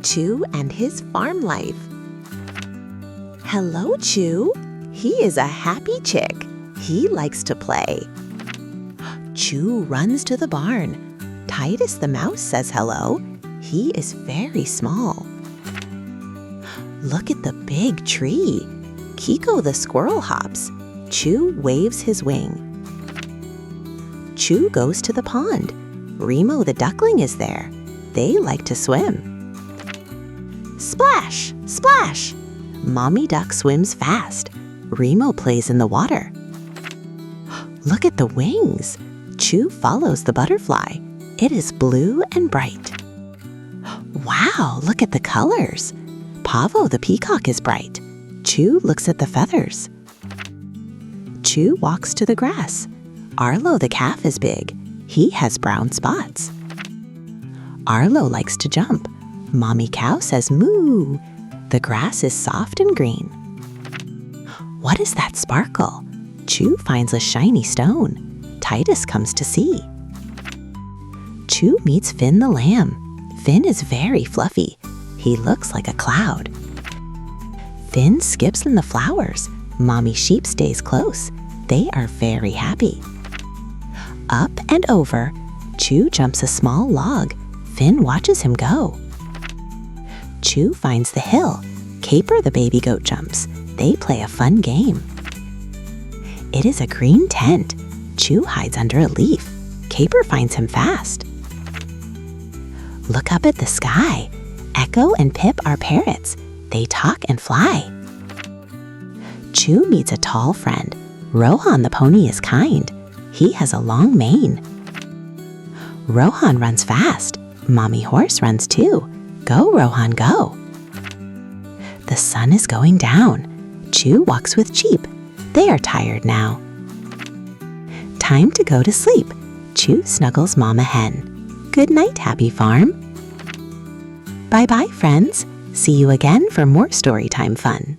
Choo and his farm life. Hello, Choo. He is a happy chick. He likes to play. Choo runs to the barn. Titus the mouse says hello. He is very small. Look at the big tree. Kiko the squirrel hops. Choo waves his wing. Choo goes to the pond. Remo the duckling is there. They like to swim. Splash! Splash! Mommy duck swims fast. Remo plays in the water. Look at the wings. Choo follows the butterfly. It is blue and bright. Wow, look at the colors. Pavo the peacock is bright. Choo looks at the feathers. Choo walks to the grass. Arlo the calf is big. He has brown spots. Arlo likes to jump. Mommy cow says moo. The grass is soft and green. What is that sparkle? Choo finds a shiny stone. Titus comes to see. Choo meets Finn the lamb. Finn is very fluffy. He looks like a cloud. Finn skips in the flowers. Mommy sheep stays close. They are very happy. Up and over, Choo jumps a small log. Finn watches him go. Choo finds the hill. Caper the baby goat jumps. They play a fun game. It is a green tent. Choo hides under a leaf. Caper finds him fast. Look up at the sky. Echo and Pip are parrots. They talk and fly. Choo meets a tall friend. Rohan the pony is kind. He has a long mane. Rohan runs fast. Mommy horse runs too. Go, Rohan, go. The sun is going down. Choo walks with Cheep. They are tired now. Time to go to sleep. Choo snuggles Mama Hen. Good night, happy farm. Bye-bye, friends. See you again for more storytime fun.